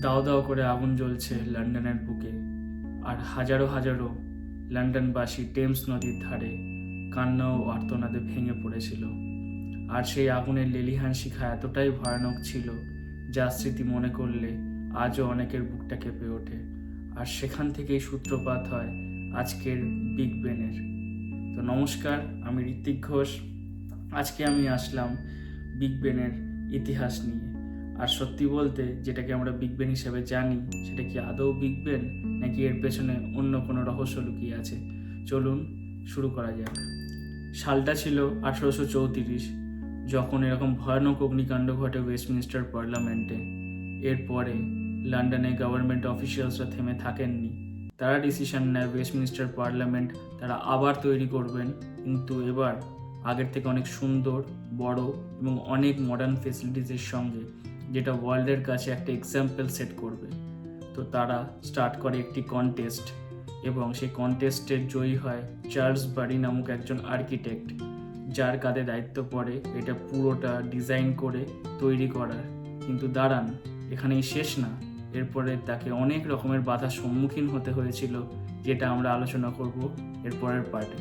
দাও দাও করে আগুন জ্বলছে লন্ডনের বুকে, আর হাজারো হাজারো লন্ডনবাসী টেমস নদীর ধারে কান্না ও আর্তনাদে ভেঙে পড়েছিল। আর সেই আগুনের লেলিহান শিখা এতটাই ভয়ানক ছিল, যা স্মৃতি মনে করলে আজও অনেকের বুকটা কেঁপে ওঠে। আর সেখান থেকেই সূত্রপাত হয় আজকের বিগ বেনের। তো নমস্কার, আমি ঋত্বিক ঘোষ। আজকে আমি আসলাম বিগ বেনের ইতিহাস নিয়ে। আর সত্যি বলতে, যেটাকে আমরা বিগ বেন হিসেবে জানি, সেটা কি আদৌ বিগ বেন, নাকি এর পেছনে অন্য কোনো রহস্য লুকিয়ে আছে? চলুন শুরু করা যাক। সালটা ছিল 1834, যখন এরকম ভয়ানক অগ্নিকাণ্ড ঘটে ওয়েস্টমিনস্টার পার্লামেন্টে। এরপরে লন্ডনে গভর্নমেন্ট অফিসিয়ালসরা থেমে থাকেননি। তারা ডিসিশন নেয় ওয়েস্টমিনস্টার পার্লামেন্ট তারা আবার তৈরি করবেন, কিন্তু এবার আগের থেকে অনেক সুন্দর, বড় এবং অনেক মডার্ন ফেসিলিটিসের সঙ্গে, যেটা ওয়ার্ল্ডের কাছে একটা এক্সাম্পল সেট করবে। তো তারা স্টার্ট করে একটি কন্টেস্ট, এবং সেই কন্টেস্টের জয়ী হয় চার্লস বারি নামক একজন আর্কিটেক্ট, যার কাঁধে দায়িত্ব পড়ে এটা পুরোটা ডিজাইন করে তৈরি করার। কিন্তু দাঁড়ান, এখানেই শেষ না। এরপরে তাকে অনেক রকমের বাধার সম্মুখীন হতে হয়েছিল, যেটা আমরা আলোচনা করব এরপরের পার্টে।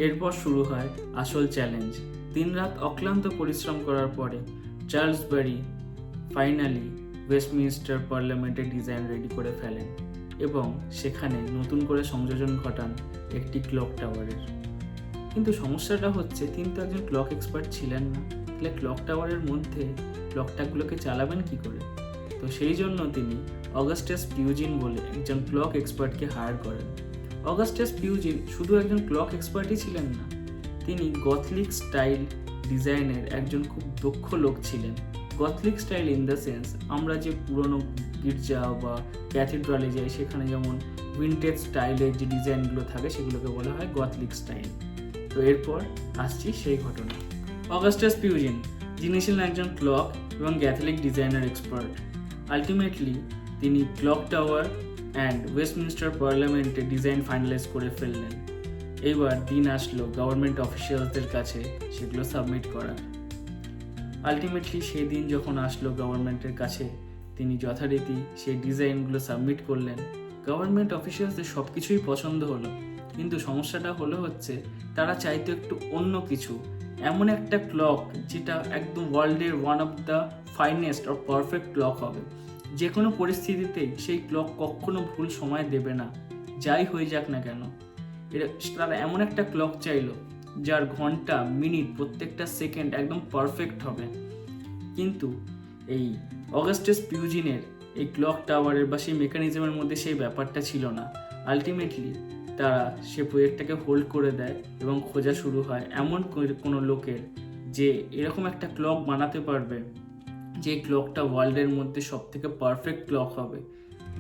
এরপর শুরু হয় আসল চ্যালেঞ্জ। দিনরাত অক্লান্ত পরিশ্রম করার পরে চার্লস বারি ফাইনালি ওয়েস্টমিনস্টার পার্লামেন্টের ডিজাইন রেডি করে ফেলেন, এবং সেখানে নতুন করে সংযোজন ঘটান একটি ক্লক টাওয়ারের। কিন্তু সমস্যাটা হচ্ছে, তিনি তো একজন ক্লক এক্সপার্ট ছিলেন না। তাহলে ক্লক টাওয়ারের মধ্যে ক্লকটাগুলোকে চালাবেন কি করে? তো সেই জন্য তিনি অগাস্টাস পিউজিন বলে একজন ক্লক এক্সপার্টকে হায়ার করেন। অগাস্টাস পিউজিন শুধু একজন ক্লক এক্সপার্টই ছিলেন না, তিনি গথলিক স্টাইল ডিজাইনের একজন খুব দক্ষ লোক ছিলেন। গথলিক স্টাইল ইন দ্য সেন্স, আমরা যে পুরনো গির্জা বা ক্যাথিড্রালে যাই, সেখানে যেমন উইন্টেজ স্টাইলের যে ডিজাইনগুলো থাকে, সেগুলোকে বলা হয় গথলিক স্টাইল। তো এরপর আসছি সেই ঘটনা। অগাস্টাস পিউজিন, যিনি ছিলেন একজন ক্লক এবং ক্যাথলিক ডিজাইনার এক্সপার্ট, আলটিমেটলি তিনি ক্লক টাওয়ার অ্যান্ড ওয়েস্টমিনস্টার পার্লামেন্টে ডিজাইন ফাইনালাইজ করে ফেললেন। এইবার দিন আসলো গভর্নমেন্ট অফিসিয়ালসদের কাছে সেগুলো সাবমিট করার। আলটিমেটলি সেই দিন যখন আসলো গভর্নমেন্টের কাছে, তিনি যথারীতি সেই ডিজাইনগুলো সাবমিট করলেন। গভর্নমেন্ট অফিসিয়ালসদের সব কিছুই পছন্দ হলো, কিন্তু সমস্যাটা হচ্ছে তারা চাইতো একটু অন্য কিছু, এমন একটা ক্লক যেটা একদম ওয়ার্ল্ডের ওয়ান অফ দ্য ফাইনেস্ট আর পারফেক্ট ক্লক হবে। যে কোনো পরিস্থিতিতেই সেই ক্লক কখনো ভুল সময় দেবে না, যাই হয়ে যাক না কেন। তারা এমন একটা ক্লক চাইলো যার ঘন্টা, মিনিট, প্রত্যেকটা সেকেন্ড একদম পারফেক্ট হবে। কিন্তু এই অগাস্টাস পিউজিনের এই ক্লক টাওয়ারের বা সেই মেকানিজমের মধ্যে সেই ব্যাপারটা ছিল না। আলটিমেটলি তারা সে প্রজেক্টটাকে হোল্ড করে দেয়, এবং খোঁজা শুরু হয় এমন কোনো লোকের যে এরকম একটা ক্লক বানাতে পারবে, যে ক্লকটা ওয়ার্ল্ডের মধ্যে সব থেকে পারফেক্ট ক্লক হবে,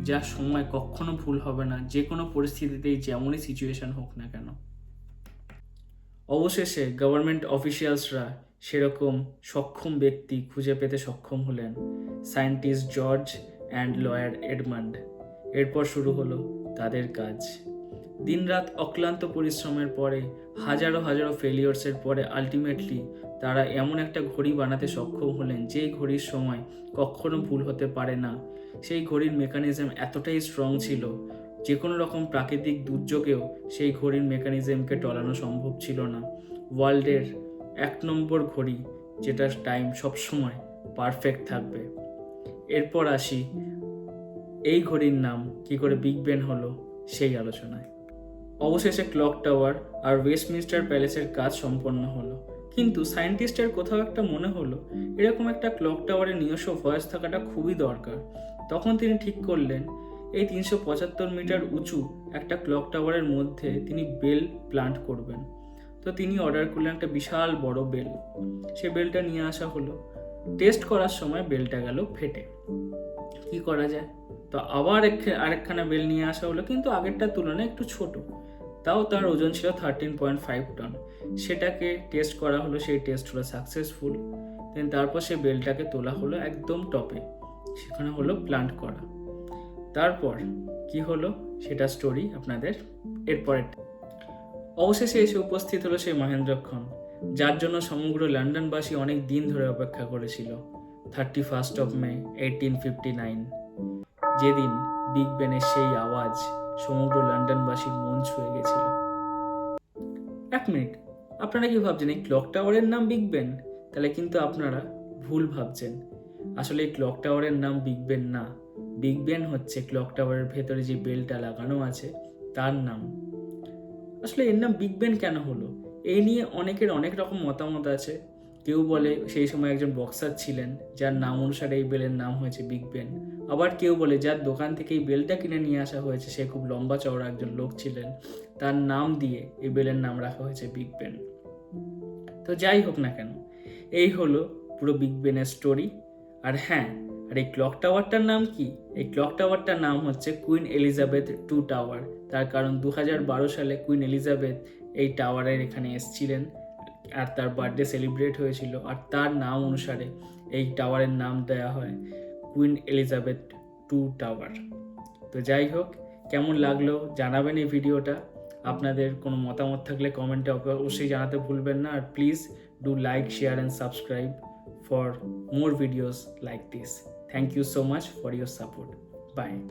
যার সময় কখনো ভুল হবে না, যে কোনো পরিস্থিতিতেই যেমনই সিচুয়েশন হোক না কেন। অবশেষে গভর্নমেন্ট অফিসিয়ালসরা সেরকম সক্ষম ব্যক্তি খুঁজে পেতে সক্ষম হলেন, scientist George and lawyer Edmund. এরপর শুরু হলো তাদের কাজ। দিনরাত অক্লান্ত পরিশ্রমের পরে, হাজারো হাজারো ফেলিয়ার্সের পরে আলটিমেটলি তারা এমন একটা ঘড়ি বানাতে সক্ষম হলেন, যেই ঘড়ির সময় কখনো ভুল হতে পারে না। সেই ঘড়ির মেকানিজম এতটাই স্ট্রং ছিল, যে কোনো রকম প্রাকৃতিক দুর্যোগেও সেই ঘড়ির মেকানিজমকে টলানো সম্ভব ছিল না। ওয়ার্ল্ডের 1 নম্বর ঘড়ি, যেটার টাইম সবসময় পারফেক্ট থাকবে। এরপর আসি এই ঘড়ির নাম কি করে বিগ বেন হলো সেই আলোচনায়। অবশেষে ক্লক টাওয়ার আর ওয়েস্টমিনস্টার প্যালেসের কাজ সম্পন্ন হলো, কিন্তু সায়েন্টিস্টের কোথাও একটা মনে হলো এরকম একটা ক্লক টাওয়ারের নিজস্ব ভয়েস থাকাটা খুবই দরকার। তখন তিনি ঠিক করলেন এই 375 মিটার উঁচু একটা ক্লক টাওয়ারের মধ্যে তিনি বেল প্লান্ট করবেন। তো তিনি অর্ডার করলেন একটা বিশাল বড় বেল। সে বেলটা নিয়ে আসা হলো। টেস্ট করার সময় বেলটা গেল ফেটে। কি করা যায়? তো আবার আরেকখানা বেল নিয়ে আসা হলো, কিন্তু আগেরটার তুলনায় একটু ছোট। তাও তার ওজন ছিল 13.5 টন। সেটাকে টেস্ট করা হলো, সেই টেস্ট হলো সাকসেসফুল। দেন তারপর সে বেলটাকে তোলা হলো একদম টপে, সেখানে হলো প্লান্ট করা। তারপর কি হলো সেটা স্টোরি আপনাদের এরপরে। অবশেষে এসে উপস্থিত হলো সেই মহেন্দ্রক্ষণ, যার জন্য সমগ্র লন্ডনবাসী অনেক দিন ধরে অপেক্ষা করেছিল। 31 মে 1859। যেদিন বিগ বেনের সেই আওয়াজ সমগ্র লন্ডনবাসীর মন ছুঁয়ে গেছিল। এক মিনিট, আপনারা কি ভাবছেন এই ক্লক টাওয়ারের নাম বিগ বেন? তাহলে কিন্তু আপনারা ভুল ভাবছেন। আসলে এই ক্লক টাওয়ারের নাম বিগ বেন না, বিগ বেন হচ্ছে ক্লক টাওয়ারের ভেতরে যে বেলটা লাগানো আছে তার নাম। আসলে এর নাম বিগ বেন কেন হলো, এই নিয়ে অনেকের অনেক রকম মতামত আছে। কেউ বলে সেই সময় একজন বক্সার ছিলেন যার নাম অনুসারে এই বেলের নাম হয়েছে বিগ বেন। আবার কেউ বলে যার দোকান থেকে এই বেলটা কিনে নিয়ে আসা হয়েছে সে খুব লম্বা চওড়া একজন লোক ছিলেন, তার নাম দিয়ে এই বেলের নাম রাখা হয়েছে বিগ বেন। তো যাই হোক না কেন, এই হলো পুরো বিগ বেনের স্টোরি। আর হ্যাঁ, আর এই ক্লক টাওয়ারটার নাম কি? এই ক্লক টাওয়ারটার নাম হচ্ছে কুইন এলিজাবেথ 2 টাওয়ার। তার কারণ 2012 সালে কুইন এলিজাবেথ এই টাওয়ারের এখানে এসেছিলেন আর তার বার্থডে সেলিব্রেট হয়েছিল, আর তার নাম অনুসারে এই টাওয়ারের নাম দেওয়া হয় কুইন এলিজাবেথ 2 টাওয়ার। তো যাই হোক, কেমন লাগলো জানাবেন এই ভিডিওটা। আপনাদের কোনো মতামত থাকলে কমেন্টে অবশ্যই জানাতে ভুলবেন না। আর please do like, share and subscribe for more videos like this. Thank you so much for your support. Bye.